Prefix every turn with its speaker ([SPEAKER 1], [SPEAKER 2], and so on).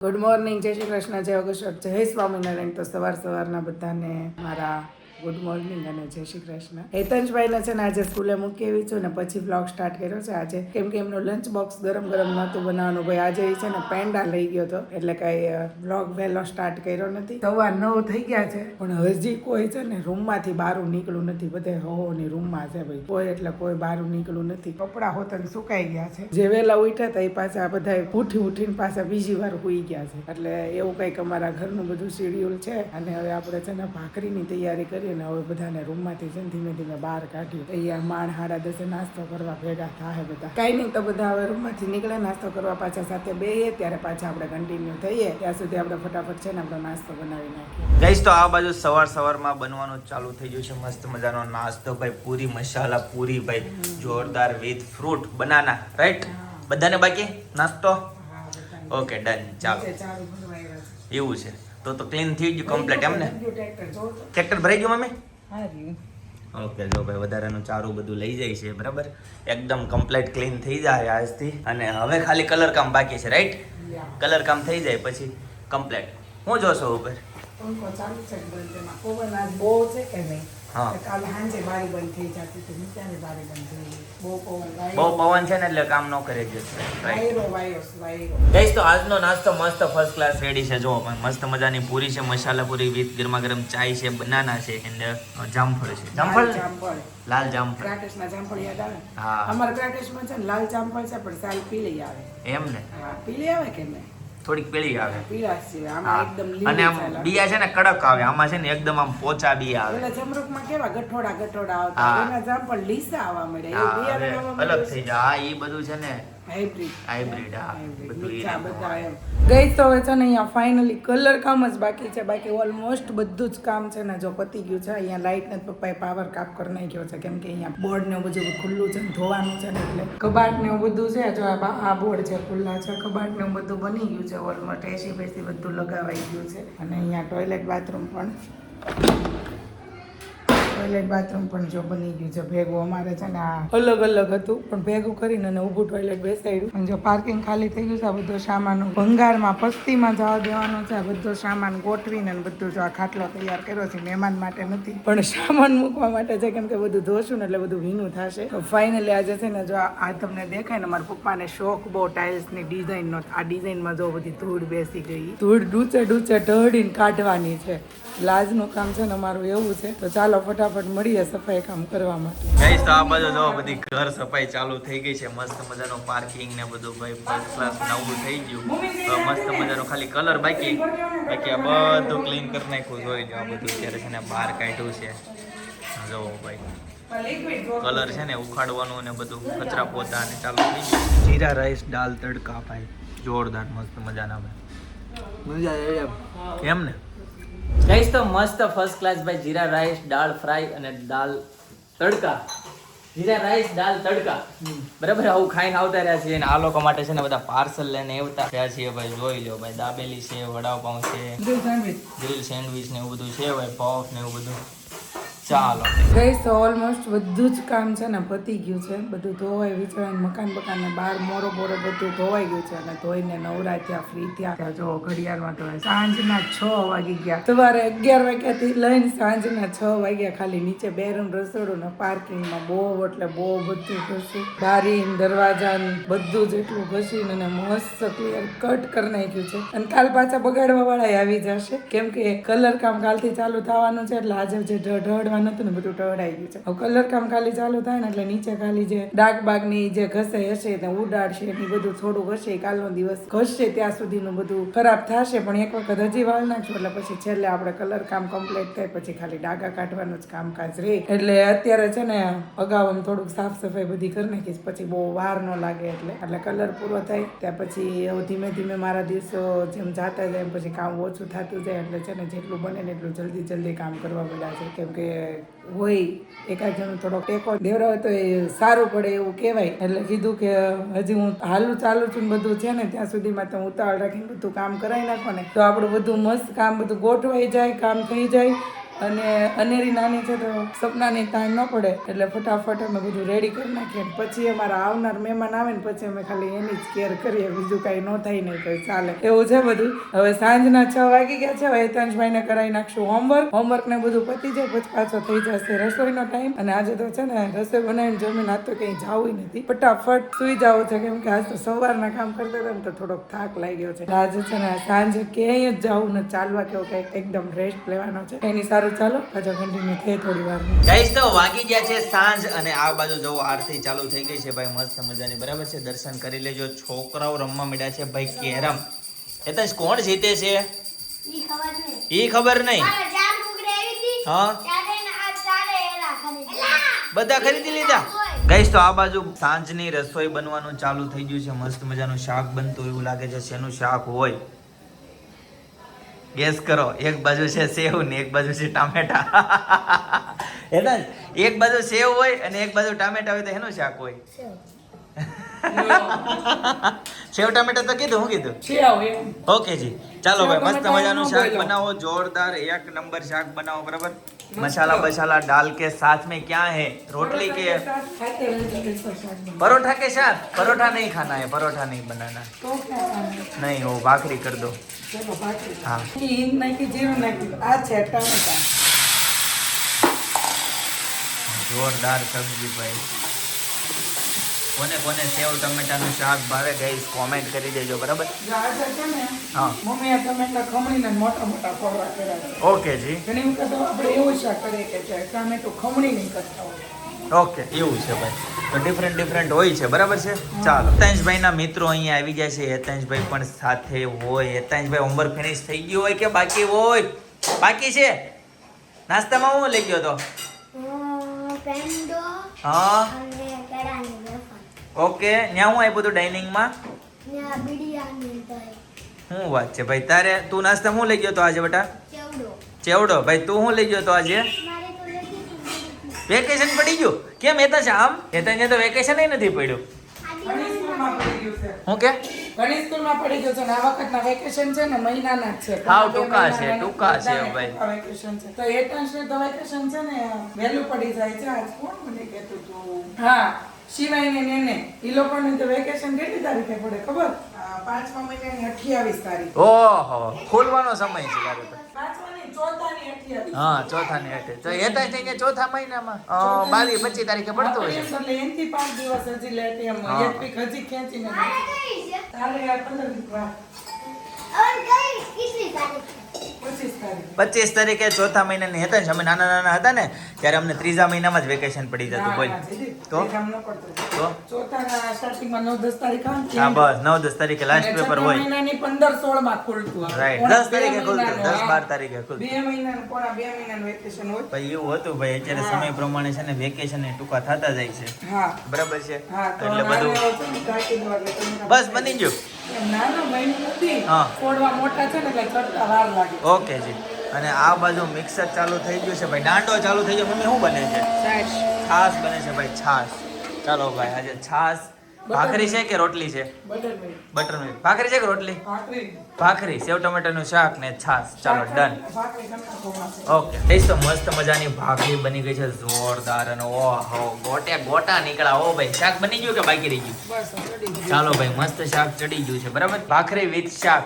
[SPEAKER 1] Good morning, જય શ્રી કૃષ્ણ, જય August, જય સ્વામિનારાયણ. તો સવારના બધાને મારા ગુડ મોર્નિંગ અને જય શ્રી કૃષ્ણ. હેતંશભાઈને છે ને આજે સ્કૂલે મૂકી આવી છું ને પછી બ્લોગ સ્ટાર્ટ કર્યો છે આજે, કેમ કે એમનું લંચ બોક્સ ગરમ નહોતું બનાવવાનું. ભાઈ આજે એ છે ને પેંડા લઈ ગયો હતો એટલે કઈ બ્લોગ વહેલો સ્ટાર્ટ કર્યો નથી. 9:15 થઈ ગયા છે પણ હજી કોઈ છે ને રૂમમાંથી બહાર નીકળ્યું નથી. બધે હોની રૂમમાં છે ભાઈ, કોઈ એટલે કોઈ બહાર નીકળ્યું નથી. કપડા હોતન સુકાઈ ગયા છે. જે વહેલા ઉઠ્યા હતા એ પાછા બધા ઉઠીને પાછા બીજી વાર સુઈ ગયા છે. એટલે એવું કંઈક અમારા ઘરનું બધું શેડ્યુલ છે. અને હવે આપણે છે ને ભાખરીની તૈયારી કરીએ ને હવે બધાને રૂમમાંથી છે ને ધીમે ધીમે બહાર કાઢ્યું. અહીંયા માણ 10:30 નાસ્તો કરવા ભેગા થાય બધા. કાંઈ નહીં તો બધા હવે રૂમમાંથી નીકળે નાસ્તો કરવા પાછા સાથે બેહીએ ત્યારે પાછા આપણે કન્ટિન્યુ થઈએ. ત્યાં સુધી આપણે ફટાફટ છે ને આપણો નાસ્તો બનાવી નાખીએ.
[SPEAKER 2] ગાઈસ તો આ બાજુ સવારમાં બનવાનું ચાલુ થઈ ગયું છે મસ્ત મજાનો નાસ્તો ભાઈ. પૂરી મસાલા પૂરી ભાઈ, જોરદાર વિથ ફ્રૂટ બનાના. રાઈટ, બધાને બાકી નાસ્તો? ઓકે ડન, ચાલો. એવું છે તો ક્લીન થઈ ગયું કમ્પ્લીટ એમ ને? ટ્રેક્ટર ભરાઈ ગયું મમ્મી? ઓકે જો ભાઈ વધારાનું ચારું બધું લઈ જાય છે બરાબર. એકદમ કમ્પ્લીટ ક્લીન થઈ જાય આજથી. અને હવે ખાલી કલર કામ બાકી છે. રાઈટ, કલર કામ થઈ જાય પછી કમ્પ્લીટ. હું જોશો ઉપર બહુ પવન છે ને એટલે કામ ન કરે છે. ગાઈસ તો આજનો નાસ્તો મસ્ત ફર્સ્ટ ક્લાસ રેડી છે. જો મસ્ત મજાની પૂરી છે, મસાલા પૂરી વિથ ગરમા ગરમ ચાય છે, બનાના છે એન્ડ જામફળ છે. જામફળ, લાલ જામફળ.
[SPEAKER 1] ક્રાકેશના જામફળ યાદ આવે?
[SPEAKER 2] હા,
[SPEAKER 1] અમારા ક્રાકેશમાં છે ને લાલ જામફળ છે પણ સાલ પીળી આવે.
[SPEAKER 2] એમ ને?
[SPEAKER 1] હા, પીળી આવે કે નહીં?
[SPEAKER 2] થોડીક પીળી આવે.
[SPEAKER 1] પીળાશ છે આમાં એકદમ લીલી.
[SPEAKER 2] અને આમ બિયા છે ને કડક આવે, આમાં છે ને એકદમ આમ પોચા બિયા આવે.
[SPEAKER 1] એટલે જમરૂખમાં કેવા ગઠોડા આવતા, એના જામફળ લીસા આવવા મળે. એ બિયારણ આવવા મળે.
[SPEAKER 2] અલગ થઈ જાય. હા, એ બધું છે ને
[SPEAKER 1] હાઇબ્રિડ.
[SPEAKER 2] હા, બધું
[SPEAKER 1] મીઠા બધા એમ. ગઈ તો હવે છે ને અહીંયા ફાઇનલી કલર કામ જ બાકી છે. બાકી ઓલમોસ્ટ બધું જ કામ છે ને જો પતી ગયું છે. અહીંયા લાઇટ ને પપ્પાએ પાવર કાપ કરી નાખ્યો છે કેમ કે અહીંયા બોર્ડ ને બધું ખુલ્લું છે ને ધોવાનું છે ને એટલે કબાટ ને બધું છે. જો આ બોર્ડ છે ખુલ્લા છે, કબાટ ને બધું બની ગયું છે ઓલમોસ્ટ. એસી બેસી બધું લગાવાઈ ગયું છે. અને અહીંયા ટોયલેટ બાથરૂમ પણ જો બની ગયું છે ભેગું. અમારે છે ને આ અલગ હતું પણ ભેગું કરીને અને ઊભું ટોયલેટ બેસાડ્યું. અને જો પાર્કિંગ ખાલી થઈ ગયું છે. આ બધો સામાન ભંગારમાં પસ્તીમાં જવા દેવાનો છે. આ બધો સામાન ગોઠવીને બધું જો આ ખાટલો તૈયાર કર્યો છે. મહેમાન માટે નથી પણ સામાન મૂકવા માટે છે કેમ કે બધું ધોશું ને એટલે બધું ભીનું થશે. તો ફાઇનલી આજે છે ને જો આ તમને દેખાય ને મારા પપ્પાને શોખ બહુ ટાઇલ્સની ડિઝાઇનનો. આ ડિઝાઇનમાં જો બધી ધૂળ બેસી ગઈ. ધૂળ ડૂચે ઢળીને કાઢવાની છે. લાજનું કામ છે ને અમારું એવું છે. તો ચાલો ફટાફટ મળીએ સફાઈ કામ કરવા માટે.
[SPEAKER 2] ગાઈસ તો આ બાજુ જો બધી ઘર સફાઈ ચાલુ થઈ ગઈ છે. મસ્ત મજાનો પાર્કિંગ ને બધું ભાઈ ફર્સ્ટ ક્લાસ નવું થઈ ગયું. તો મસ્ત મજાનો ખાલી કલર બાકી આ બધું ક્લીન કરી નાખ્યું. જોઈ લો આ બધું અત્યારે છે ને બહાર કાઢ્યું છે. જો ભાઈ કલર છે ને ઉખાડવાનું ને બધું કચરા પોતા ને ચાલુ થઈ ગયું. જીરા રાઈસ દાલ તડકા ભાઈ જોરદાર મસ્ત મજાના ભાઈ. મજા એમ ને? ગાઈસ તો મસ્ત ફર્સ્ટ ક્લાસ ભાઈ જીરા રાઈસ દાળ ફ્રાય અને દાલ તડકા. જીરા રાઈસ દાલ તડકા બરાબર આવું ખાઈને આવતા રહ્યા છીએ. અને આ લોકો માટે છે ને બધા પાર્સલ લઈને આવતા રહ્યા છીએ ભાઈ. જોઈ લો ભાઈ, દાબેલી છે, વડાપાઉં છે, ગ્રીલ સેન્ડવીચ ને એવું બધું છે ભાઈ, પફ ને એવું બધું. ચાલો
[SPEAKER 1] ગઈ તો ઓલમોસ્ટ બધું જ કામ છે ને પતી ગયું છે. બધું ધોવાઈ વિચારાય મકાન ને બહાર મોરો બધું ધોવાઈ ગયું છે. અને ધોઈને નવરા થયા, ફ્રી થયા. જો ઘડિયાળમાં તો સાંજના 6 વાગી ગયા. સવારે 11 વાગ્યાથી લઈને સાંજના 6 વાગ્યા. ખાલી નીચે બેડરૂમ રસોડું ને પાર્કિંગમાં બહુ બધું ઘસ્યું. બારી દરવાજા બધું જ એટલું ઘસીને અને મસ્ત ક્લિયર કટ કરી નાખ્યું છે. અને કાલ પાછા બગાડવા વાળા આવી જશે કેમ કે કલર કામ કાલથી ચાલુ થવાનું છે. એટલે આજે જે ઢળવાનું હતું ને બધું ઢળાઈ ગયું છે. હવે કલર કામ ખાલી ચાલુ થાય ને એટલે નીચે ખાલી જે ડાગ બાગની જે ઘસે હશે ને ઉડાડશે ને બધું થોડું ઘસે. કાલનો દિવસ ઘસશે ત્યાં સુધીનું બધું ખરાબ થશે. પણ એક વખત હજી વાળ નાખશું એટલે પછી છેલ્લે આપણે કલર કામ કમ્પ્લીટ થાય પછી ખાલી ડાગા કાઢવાનું જ કામકાજ રહે. એટલે અત્યારે છે ને અગાઉ આમ થોડુંક સાફ સફાઈ બધી કરી નાખીશ પછી બહુ વાર ન લાગે એટલે કલર પૂરો થાય ત્યાં પછી હવે ધીમે ધીમે મારા દિવસો જેમ જાતા જાય એમ પછી કામ ઓછું થતું જાય. એટલે છે ને જેટલું બને ને એટલું જલ્દી કામ કરવા બધા છે કેમ કે હોય એકાદ જણો થોડો ટેકો દેવરાવે તો એ સારું પડે એવું કહેવાય. એટલે કીધું કે હજી હું ચાલુ છું ને બધું છે ને ત્યાં સુધીમાં તો ઉતાવળ રાખીને બધું કામ કરાવી નાખો ને તો આપણું બધું મસ્ત કામ બધું ગોઠવાઈ જાય, કામ થઈ જાય. અને અનેરી નાની છે તો સપનાની તાણ ન પડે એટલે ફટાફટ અમે બધું રેડી કરી નાખીએ અને પછી અમારા આવનાર મહેમાન આવે ને પછી અમે ખાલી એની જ કેર કરીએ, બીજું કાંઈ ન થાય નહીં કંઈ ચાલે એવું છે બધું. હવે સાંજના 6 વાગી ગયા છે. હવે હેતાંશભાઈને કરાવી નાખશું હોમવર્ક ને બધું પતી જાય પછી પાછો થઈ જશે રસોઈનો ટાઈમ. અને આજે તો છે ને રસોઈ બનાવીને જમીને આજ તો ક્યાંય જાવું નથી, ફટાફટ સુઈ જવું છે કેમ કે આજ તો સવારના કામ કરતા હતા ને તો થોડોક થાક લાગ્યો છે. આજે છે ને સાંજે ક્યાંય જ જવું ને ચાલવા કેવું કંઈક એકદમ રેસ્ટ લેવાનો છે. એની સારું ચાલો પાછો કન્ટિન્યુ થઈ થોડી વાર.
[SPEAKER 2] ગાઈસ તો વાગી ગયા છે સાંજ અને આ બાજુ જો આરતી ચાલુ થઈ ગઈ છે ભાઈ, મસ્ત મજાની બરાબર છે. દર્શન કરી લેજો. છોકરાઓ રમવા માંડ્યા છે ભાઈ કેરમ. એ તો કોણ જીતે છે ઈ ખબર નહીં. હા બધા ખરીદી લીધા. ગાઈસ તો આ બાજુ સાંજની રસોઈ બનવાનું ચાલુ થઈ ગયું છે. મસ્ત મજાનું શાક બનતું એવું લાગે છે. શેનું શાક હોય ગેસ કરો. એક બાજુ છે સેવ ને એક બાજુ છે ટામેટા. એટલે એક બાજુ સેવ હોય અને એક બાજુ ટામેટા હોય તો એનું શાક હોય. સેવ ટામેટા તો કીધું, હું કીધું? ઓકે જી ચાલો ભાઈ, મસ્ત મજાનું શાક બનાવો, જોરદાર એક નંબર શાક બનાવો બરાબર. मसाला बसाला डाल के साथ में क्या है, रोटली के परोठा के साथ? परोठा नहीं खाना है, परोठा नहीं बनाना नहीं, वो भाखरी कर दो. हाँ જોરદાર સબ્જી ભાઈ. કોને કોને સેવ ટમેટાનું શાક ભાવે ગાઈસ કોમેન્ટ કરી દેજો બરાબર. હા
[SPEAKER 1] મમ્મી આ ટમેટા ખમણીને મોટા મોટા પૌવા કર્યા છે.
[SPEAKER 2] ઓકે જી.
[SPEAKER 1] ઘણી વખત આપણે એવું શાક કરીએ કે ટમેટું ખમણી નહીં કરતા હોય.
[SPEAKER 2] ઓકે એવું છે ભાઈ, તો ડિફરન્ટ હોય છે બરાબર છે. ચાલો હેતાંશભાઈ ના મિત્રો અહીંયા આવી ગયા છે. હેતાંશભાઈ પણ સાથે હોય. હેતાંશભાઈ હોમવર્ક ફિનિશ થઈ ગયું હોય કે બાકી હોય? બાકી છે. નાસ્તામાં હું લઈ ગયો તો? હા ઓકે. ન્યા હું આપ્યું હતું ડાઇનિંગમાં? શું વાત છે ભાઈ તારે? તું નાસ્તા હું લઈ ગયો તો આજે બેટા? ચેવડો. ભાઈ તું શું લઈ ગયો તો આજે? વેકેશન પડી ગયું કેમ? હેતા છે આમ હેતા તો વેકેશન નથી પડ્યું. હું કે
[SPEAKER 1] ઘણી સ્કૂલમાં પડી ગયું છે ને આ વખતના વેકેશન છે ને મહિનાના જ છે.
[SPEAKER 2] હાવ ટૂંકા છે ભાઈ
[SPEAKER 1] વેકેશન છે તો એટાંશને તો વેકેશન છે ને વહેલું પડી જાય છે. આજ કોણ મને કહેતું હતું? હા શિવાય ને એને ઈ લોકોને તો વેકેશન કેટલી તારીખે પડે ખબર? 5મા મહિનાની 28 તારીખ.
[SPEAKER 2] ઓહો ખોલવાનો સમય છે તારે તો.
[SPEAKER 1] 5માની ચોથાની 28.
[SPEAKER 2] હા ચોથાની 28. તો એતા છે કે ચોથા મહિનામાં 22-25 તારીખે પડતો હોય છે.
[SPEAKER 1] એટલે એનથી 5 દિવસ હજી લેટ એમ એક પીક હજી ખેંચીને તારે આ
[SPEAKER 2] 25 તારીખે ચોથા મહિનાની હતા ને. અમે નાના હતા ને ત્યારે અમને ત્રીજા મહિનામાં જ વેકેશન પડી જતું. બોલ તો
[SPEAKER 1] ચોથાના સ્ટાર્ટિંગમાં 9-10 તારીખ આવે.
[SPEAKER 2] હા બસ 9-10 તારીખે લાસ્ટ પેપર હોય.
[SPEAKER 1] મહિનાની 15-16 માં ખુલતું.
[SPEAKER 2] રાઈટ 10 તારીખે ખુલતું, 10-12 તારીખે ખુલતું.
[SPEAKER 1] 2 મહિનાનું પોણા 2 મહિનાનું વેકેશન હોય.
[SPEAKER 2] ભાઈ એવું હતું ભાઈ. અત્યારે સમય પ્રમાણે છે ને વેકેશન એ ટૂંકા થતા જાય છે.
[SPEAKER 1] હા
[SPEAKER 2] બરાબર છે.
[SPEAKER 1] એટલે
[SPEAKER 2] બધું બસ બની ગયું.
[SPEAKER 1] નાનો મહિનો નથી.
[SPEAKER 2] હા
[SPEAKER 1] છોડવા મોટા છે ને એટલે ચડતા વાર લાગે.
[SPEAKER 2] ઓકે જી. અને આ બાજુ મિક્સર ચાલુ થઈ ગયું છે ભાઈ. દાંડો ચાલુ થઈ ગયો. મમ્મી શું બને છે? છાશ બને છે ભાઈ, છાશ. ચાલો ભાઈ આજે છાશ. ભાખરી છે કે રોટલી છે? Butter milk. ભાખરી છે કે રોટલી? ભાખરી. સેવ ટમેટાનું શાક ને છાશ. ચાલો ડન. ઓકે એ તો મસ્ત મજાની ભાખરી બની ગઈ છે જોરદાર. અને ઓહો ગોટા નીકળ્યા. ઓ ભાઈ શાક બની ગયું કે બાકી રહી ગયું? ચાલો ભાઈ મસ્ત શાક ચડી ગયું છે બરાબર. ભાખરી વિથ શાક.